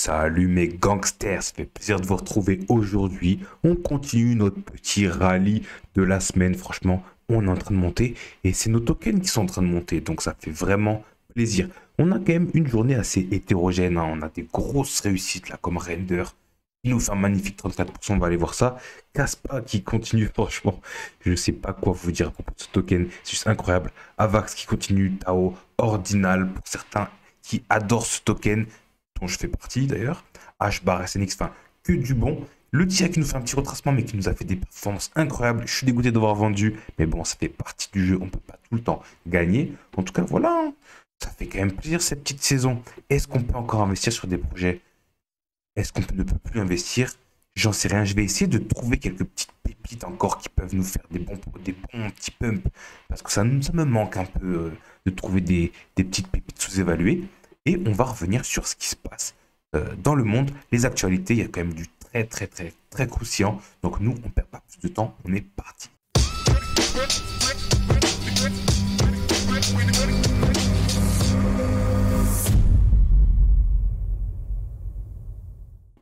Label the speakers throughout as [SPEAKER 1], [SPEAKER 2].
[SPEAKER 1] Salut mes gangsters, ça fait plaisir de vous retrouver aujourd'hui. On continue notre petit rallye de la semaine. Franchement, on est en train de monter et c'est nos tokens qui sont en train de monter. Donc ça fait vraiment plaisir. On a quand même une journée assez hétérogène, hein. On a des grosses réussites là comme Render. Il nous fait un magnifique 34%, on va aller voir ça. Caspa qui continue, franchement, je ne sais pas quoi vous dire à propos de ce token. C'est juste incroyable. Avax qui continue, Tao, Ordinal pour certains qui adorent ce token dont je fais partie d'ailleurs, HBAR, SNX, enfin que du bon. Le TIA qui nous fait un petit retracement mais qui nous a fait des performances incroyables. Je suis dégoûté d'avoir vendu, mais bon, ça fait partie du jeu, on ne peut pas tout le temps gagner. En tout cas, voilà, hein. Ça fait quand même plaisir cette petite saison. Est-ce qu'on peut encore investir sur des projets? Est-ce qu'on ne peut plus investir? J'en sais rien, je vais essayer de trouver quelques petites pépites encore qui peuvent nous faire des bons petits pumps. Parce que ça me manque un peu de trouver des petites pépites sous-évaluées. Et on va revenir sur ce qui se passe dans le monde, les actualités. Il y a quand même du très croustillant. Donc nous, on ne perd pas plus de temps, on est parti.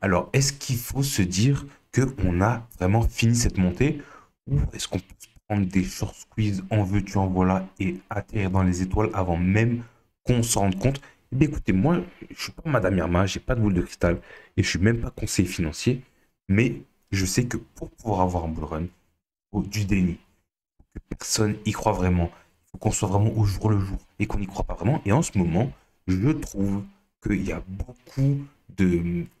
[SPEAKER 1] Alors, est-ce qu'il faut se dire qu'on a vraiment fini cette montée? Ou est-ce qu'on peut se prendre des short squeeze en veux-tu, en voilà et atterrir dans les étoiles avant même qu'on s'en rende compte? Eh bien, écoutez, moi, je ne suis pas Madame Irma, j'ai pas de boule de cristal et je suis même pas conseiller financier, mais je sais que pour pouvoir avoir un bull run, il faut du déni, que personne y croit vraiment, il faut qu'on soit vraiment au jour le jour et qu'on n'y croit pas vraiment. Et en ce moment, je trouve qu'il y a beaucoup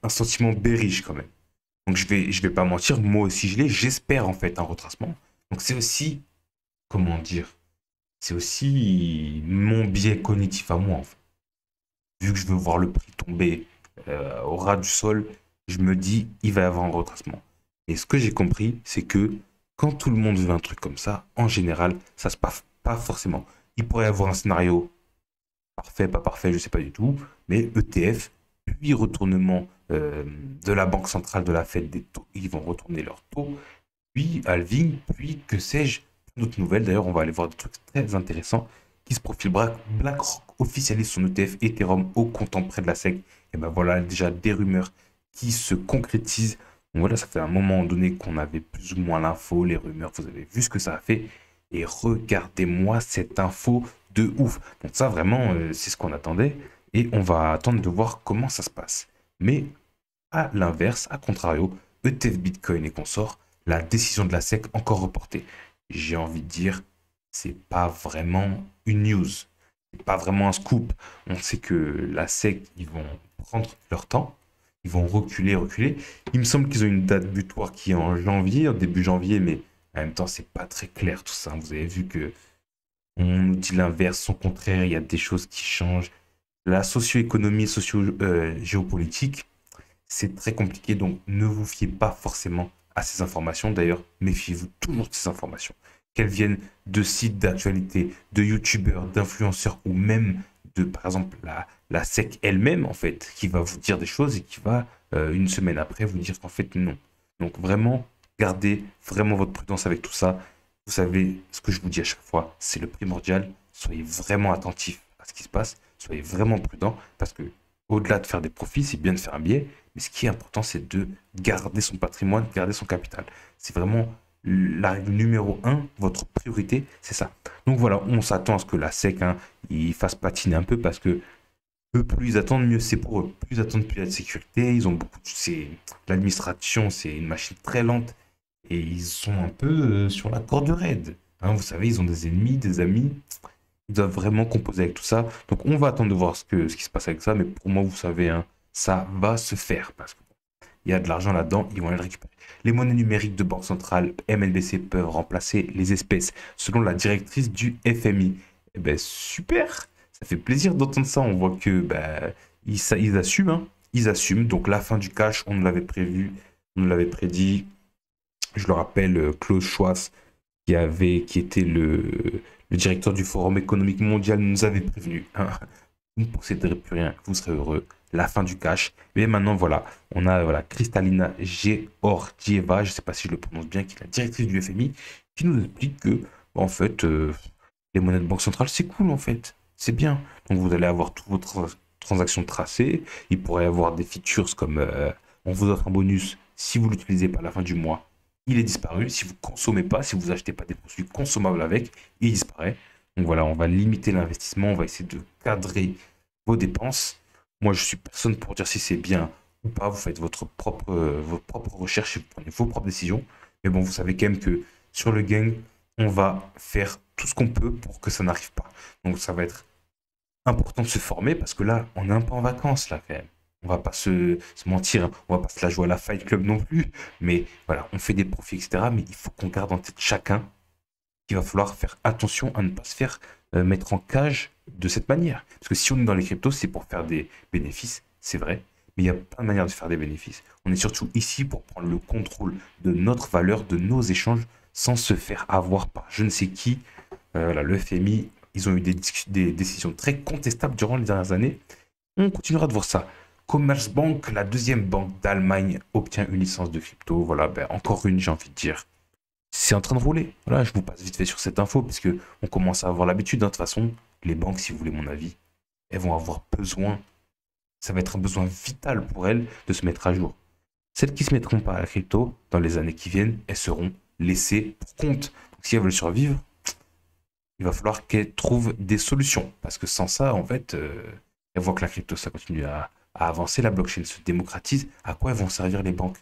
[SPEAKER 1] un sentiment bearish quand même. Donc je vais pas mentir, moi aussi je l'ai, j'espère en fait un retracement. Donc c'est aussi, comment dire, c'est aussi mon biais cognitif à moi en fait. Vu que je veux voir le prix tomber au ras du sol, je me dis, il va y avoir un retracement. Et ce que j'ai compris, c'est que quand tout le monde veut un truc comme ça, en général, ça se passe pas forcément. Il pourrait y avoir un scénario parfait, pas parfait, je sais pas du tout, mais ETF, puis retournement de la Banque centrale de la Fed des taux, ils vont retourner leurs taux, puis halving, puis que sais-je, d'autres nouvelles. D'ailleurs, on va aller voir des trucs très intéressants qui se profilent. BlackRock officialise son ETF Ethereum au comptant près de la SEC. Et ben voilà déjà des rumeurs qui se concrétisent. Donc voilà, ça fait un moment donné qu'on avait plus ou moins l'info, les rumeurs, vous avez vu ce que ça a fait. Et regardez-moi cette info de ouf. Donc ça vraiment, c'est ce qu'on attendait. Et on va attendre de voir comment ça se passe. Mais à l'inverse, à contrario, ETF Bitcoin et consorts, la décision de la SEC encore reportée. J'ai envie de dire, c'est pas vraiment une news, c'est pas vraiment un scoop. On sait que la SEC, ils vont prendre leur temps, ils vont reculer. Il me semble qu'ils ont une date butoir qui est en janvier, en début janvier, mais en même temps, c'est pas très clair tout ça. Vous avez vu que on nous dit l'inverse, son contraire, il y a des choses qui changent. La socio-économie, socio-géopolitique, c'est très compliqué, donc ne vous fiez pas forcément à ces informations. D'ailleurs, méfiez-vous toujours de ces informations. Qu'elles viennent de sites d'actualité, de youtubeurs, d'influenceurs ou même de, par exemple, la SEC elle-même, en fait, qui va vous dire des choses et qui va, une semaine après, vous dire qu'en fait, non. Donc vraiment, gardez vraiment votre prudence avec tout ça. Vous savez, ce que je vous dis à chaque fois, c'est le primordial. Soyez vraiment attentifs à ce qui se passe. Soyez vraiment prudents parce que au-delà de faire des profits, c'est bien de faire un biais, mais ce qui est important, c'est de garder son patrimoine, garder son capital. C'est vraiment la règle numéro un, votre priorité, c'est ça. Donc voilà, on s'attend à ce que la SEC, hein, il fasse patiner un peu parce que plus ils attendent, mieux c'est pour eux. Plus ils attendent, plus il y a de sécurité. Ils ont beaucoup l'administration, c'est une machine très lente et ils sont un peu sur la corde raide. Hein, vous savez, ils ont des ennemis, des amis. Ils doivent vraiment composer avec tout ça. Donc on va attendre de voir ce qui se passe avec ça. Mais pour moi, vous savez, hein, ça va se faire parce qu'il y a de l'argent là-dedans, ils vont aller le récupérer. Les monnaies numériques de banque centrale MNBC peuvent remplacer les espèces, selon la directrice du FMI. Eh ben super, ça fait plaisir d'entendre ça. On voit que ils assument, hein. Ils assument. Donc la fin du cash, on nous l'avait prévu, on nous l'avait prédit. Je le rappelle, Klaus Schwab, qui était le directeur du Forum économique mondial, nous avait prévenu, hein. Vous ne posséderez plus rien, vous serez heureux. La fin du cash. Mais maintenant, voilà, on a voilà, Kristalina Georgieva, je ne sais pas si je le prononce bien, qui est la directrice du FMI, qui nous explique que, en fait, les monnaies de banque centrale, c'est cool, en fait. C'est bien. Donc, vous allez avoir tout votre transaction tracée. Il pourrait y avoir des features comme on vous offre un bonus si vous ne l'utilisez pas à la fin du mois. Il est disparu. Si vous ne consommez pas, si vous achetez pas des produits consommables avec, il disparaît. Donc voilà, on va limiter l'investissement, on va essayer de cadrer vos dépenses. Moi, je suis personne pour dire si c'est bien ou pas. Vous faites vos propres recherches et vous prenez vos propres décisions. Mais bon, vous savez quand même que sur le gang, on va faire tout ce qu'on peut pour que ça n'arrive pas. Donc ça va être important de se former parce que là, on est un peu en vacances là quand même. On va pas se mentir, hein. On va pas se la jouer à la Fight Club non plus. Mais voilà, on fait des profits, etc. Mais il faut qu'on garde en tête chacun qu'il va falloir faire attention à ne pas se faire mettre en cage de cette manière. Parce que si on est dans les cryptos, c'est pour faire des bénéfices, c'est vrai. Mais il y a plein de manières de faire des bénéfices. On est surtout ici pour prendre le contrôle de notre valeur, de nos échanges, sans se faire avoir par je ne sais qui. Voilà, le FMI, ils ont eu des décisions très contestables durant les dernières années. On continuera de voir ça. Commerzbank, la deuxième banque d'Allemagne, obtient une licence de crypto. Voilà, ben, encore une, j'ai envie de dire. C'est en train de rouler. Voilà, je vous passe vite fait sur cette info, puisque on commence à avoir l'habitude. De toute façon, les banques, si vous voulez mon avis, elles vont avoir besoin, ça va être un besoin vital pour elles de se mettre à jour. Celles qui ne se mettront pas à la crypto, dans les années qui viennent, elles seront laissées pour compte. Donc si elles veulent survivre, il va falloir qu'elles trouvent des solutions. Parce que sans ça, en fait, elles voient que la crypto, ça continue à avancer, la blockchain se démocratise. À quoi vont servir les banques?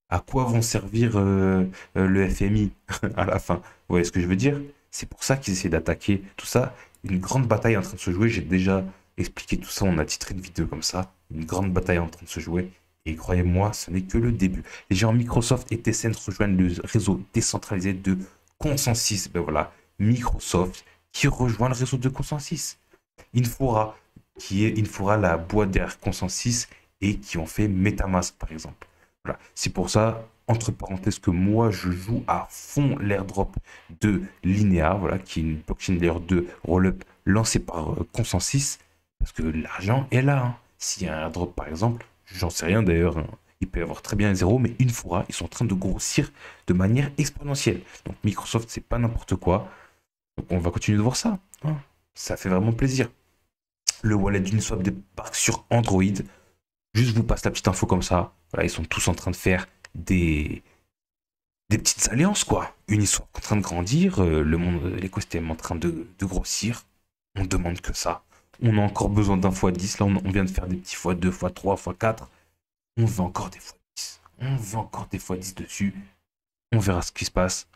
[SPEAKER 1] À quoi vont servir le FMI à la fin? Vous voyez ce que je veux dire? C'est pour ça qu'ils essaient d'attaquer tout ça. Une grande bataille est en train de se jouer. J'ai déjà expliqué tout ça. On a titré une vidéo comme ça. Une grande bataille est en train de se jouer. Et croyez-moi, ce n'est que le début. Les géants Microsoft et Tencent rejoignent le réseau décentralisé de Consensus. Ben voilà, Microsoft qui rejoint le réseau de Consensus. Infura, Infura, la boîte derrière Consensus et qui ont fait MetaMask par exemple. Voilà. C'est pour ça, entre parenthèses, que moi je joue à fond l'airdrop de Linea, voilà, qui est une blockchain layer 2 roll-up lancée par Consensus, parce que l'argent est là. Hein. S'il y a un airdrop par exemple, j'en sais rien d'ailleurs, hein, il peut y avoir très bien un zéro, mais Infura, ils sont en train de grossir de manière exponentielle. Donc Microsoft, c'est pas n'importe quoi. Donc on va continuer de voir ça. Hein. Ça fait vraiment plaisir. Le wallet d'Uniswap débarque sur Android. Juste vous passe la petite info comme ça. Voilà, ils sont tous en train de faire des petites alliances, quoi. Uniswap en train de grandir, le monde, l'écosystème en train de grossir. On demande que ça. On a encore besoin d'un x10. Là, on vient de faire des petits x2, x3, x4. On veut encore des x10. On veut encore des x10 dessus. On verra ce qui se passe.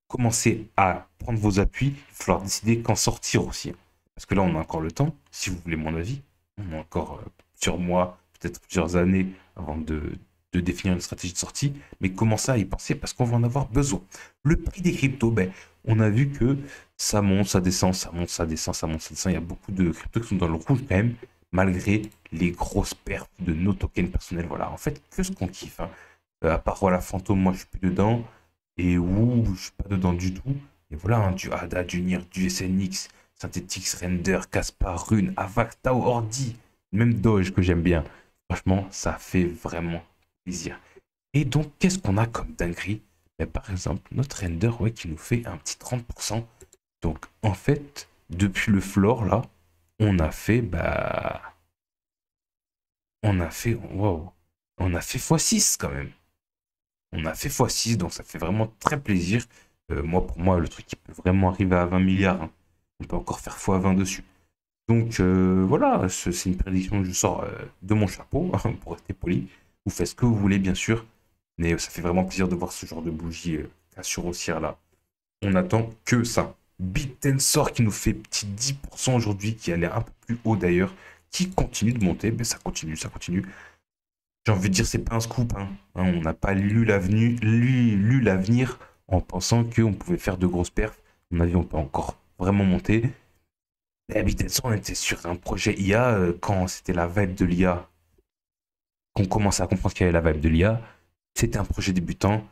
[SPEAKER 1] Commencez à prendre vos appuis. Il va falloir décider quand sortir aussi. Parce que là, on a encore le temps, si vous voulez mon avis. On a encore plusieurs mois, peut-être plusieurs années avant de définir une stratégie de sortie. Mais commencez à y penser parce qu'on va en avoir besoin. Le prix des cryptos, ben, on a vu que ça monte, ça descend, ça monte, ça descend, ça monte, ça descend. Il y a beaucoup de cryptos qui sont dans le rouge quand même, malgré les grosses pertes de nos tokens personnels. Voilà, en fait, que ce qu'on kiffe. Hein. À part voilà, Fantôme, moi je suis plus dedans. Et où je suis pas dedans du tout. Et voilà, hein, du ADA, du NIR, du SNX, Synthetix, Render, Caspar, Rune, Avax, Tau, Ordi, même Doge que j'aime bien. Franchement, ça fait vraiment plaisir. Et donc, qu'est-ce qu'on a comme dinguerie? Ben, par exemple, notre Render, ouais, qui nous fait un petit 30%. Donc, en fait, depuis le floor, là, on a fait, bah... Wow, on a fait x6 quand même. On a fait x6, donc ça fait vraiment très plaisir. Moi, pour moi, le truc qui peut vraiment arriver à 20 milliards, hein, on peut encore faire x20 dessus. Donc voilà, c'est une prédiction que je sors de mon chapeau, pour rester poli. Vous faites ce que vous voulez, bien sûr. Mais ça fait vraiment plaisir de voir ce genre de bougie cassure haussière là. On attend que ça. BitTensor qui nous fait petit 10% aujourd'hui, qui allait un peu plus haut d'ailleurs, qui continue de monter. Mais ça continue, ça continue. J'ai envie de dire, c'est pas un scoop. Hein. On n'a pas lu l'avenir en pensant qu'on pouvait faire de grosses perfs. À mon avis, on peut encore vraiment monter. Mais Bittenson, on était sur un projet IA quand c'était la vibe de l'IA. Qu'on commençait à comprendre qu'il y avait la vibe de l'IA. C'était un projet débutant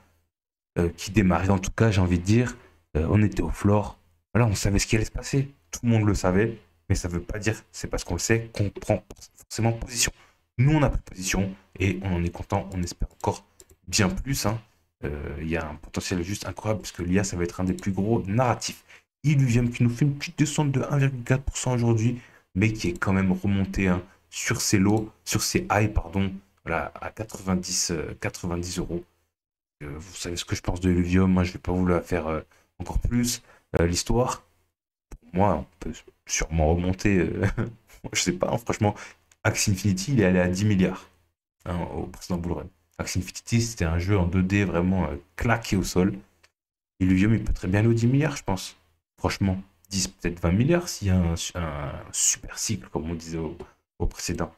[SPEAKER 1] qui démarrait. En tout cas, j'ai envie de dire, on était au floor. Voilà, on savait ce qui allait se passer. Tout le monde le savait. Mais ça ne veut pas dire, c'est parce qu'on le sait, qu'on prend forcément position. Nous, on a pris position et on en est content. On espère encore bien plus. Hein. Y a un potentiel juste incroyable parce que l'IA, ça va être un des plus gros narratifs. Illuvium qui nous fait une petite descente de 1,4% aujourd'hui, mais qui est quand même remonté. Hein. sur ces lots, sur ces highs, pardon, voilà, à 90 euros. Vous savez ce que je pense de Illuvium, moi je vais pas vous la faire encore plus. L'histoire, pour moi, on peut sûrement remonter, je sais pas, hein, franchement, Axie Infinity, il est allé à 10 milliards hein, au précédent bull run. Axie Infinity, c'était un jeu en 2D vraiment claqué au sol. Illuvium, il peut très bien aller aux 10 milliards, je pense. Franchement, 10, peut-être 20 milliards s'il y a un super cycle, comme on disait au précédent.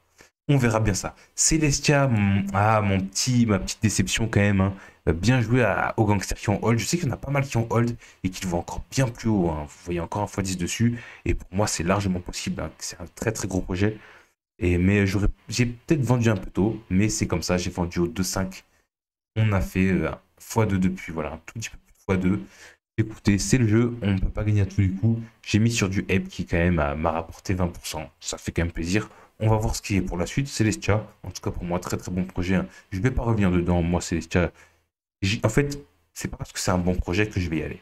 [SPEAKER 1] On verra bien ça. Celestia, ma petite déception quand même, hein. Bien joué aux gangsters qui ont hold. Je sais qu'il y en a pas mal qui ont hold et qui le voient encore bien plus haut, hein. Vous voyez encore un x10 dessus. Et pour moi, c'est largement possible, hein. C'est un très très gros projet. Mais j'ai peut-être vendu un peu tôt, mais c'est comme ça. J'ai vendu au 2,5. On a fait x2 depuis, voilà, un tout petit peu plus de x2. Écoutez, c'est le jeu, on ne peut pas gagner à tous les coups. J'ai mis sur du HEP qui quand même m'a rapporté 20%. Ça fait quand même plaisir. On va voir ce qui est pour la suite. Celestia, en tout cas pour moi, très très bon projet, hein. Je ne vais pas revenir dedans. Moi, Celestia, en fait, c'est pas parce que c'est un bon projet que je vais y aller.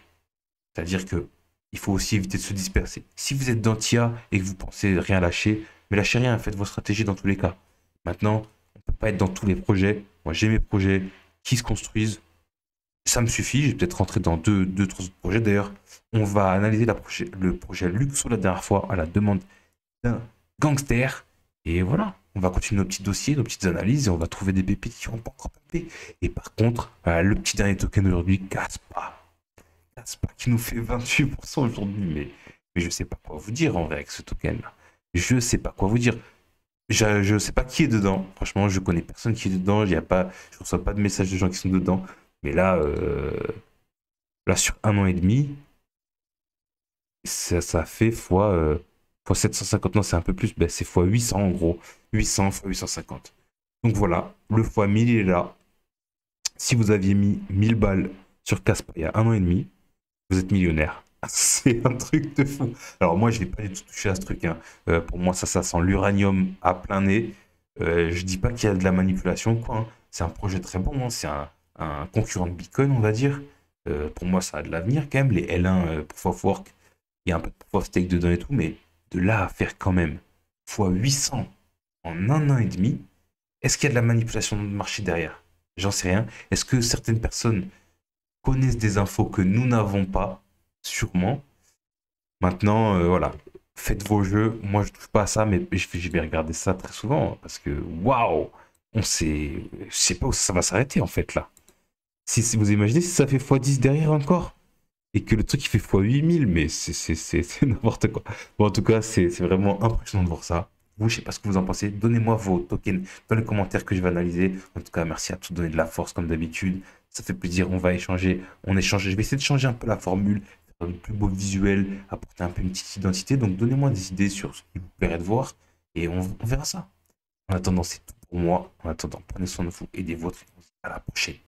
[SPEAKER 1] C'est-à-dire que il faut aussi éviter de se disperser. Si vous êtes dans TIA et que vous pensez rien lâcher, mais lâchez rien, faites vos stratégies dans tous les cas. Maintenant, on ne peut pas être dans tous les projets. Moi, j'ai mes projets qui se construisent. Ça me suffit, je vais peut-être rentrer dans deux, trois autres projets. D'ailleurs, on va analyser le projet Luxo la dernière fois à la demande d'un gangster. Et voilà, on va continuer nos petits dossiers, nos petites analyses et on va trouver des pépites qui n'ont pas encore pété. Et par contre, le petit dernier token d'aujourd'hui, Caspa. Caspa qui nous fait 28% aujourd'hui. Mais je sais pas quoi vous dire en vrai avec ce token-là. Je sais pas quoi vous dire. Je sais pas qui est dedans. Franchement, je connais personne qui est dedans. Je reçois pas de messages de gens qui sont dedans. Mais là sur un an et demi, ça fait fois 750. Non, c'est un peu plus. Ben, c'est fois 800 en gros. 800 fois 850. Donc voilà, le fois 1000 il est là. Si vous aviez mis 1000 balles sur Caspa il y a un an et demi, vous êtes millionnaire. C'est un truc de fou. Alors moi, je vais pas du tout toucher à ce truc, hein. Pour moi, ça sent l'uranium à plein nez. Je dis pas qu'il y a de la manipulation, quoi, hein. C'est un projet très bon, hein. C'est un concurrent de Bitcoin, on va dire. Pour moi, ça a de l'avenir quand même. Les L1 Proof of Work, il y a un peu de Proof of Stake dedans et tout, mais de là à faire quand même fois 800 en un an et demi, est-ce qu'il y a de la manipulation de marché derrière? J'en sais rien. Est-ce que certaines personnes connaissent des infos que nous n'avons pas? Sûrement. Maintenant, voilà. Faites vos jeux. Moi, je touche pas à ça, mais je vais regarder ça très souvent parce que waouh, je sais pas où ça va s'arrêter en fait là. Si vous imaginez si ça fait x10 derrière encore et que le truc il fait x8000, mais c'est n'importe quoi. Bon, en tout cas, c'est vraiment impressionnant de voir ça. Vous, je sais pas ce que vous en pensez. Donnez-moi vos tokens dans les commentaires que je vais analyser. En tout cas, merci à tous de donner de la force comme d'habitude. Ça fait plaisir. On va échanger. On échange. Je vais essayer de changer un peu la formule, faire de plus beau visuel, apporter un peu une petite identité. Donc, donnez-moi des idées sur ce qui vous plairait de voir et on verra ça. En attendant, c'est tout pour moi. En attendant, prenez soin de vous et des vôtres. À la prochaine.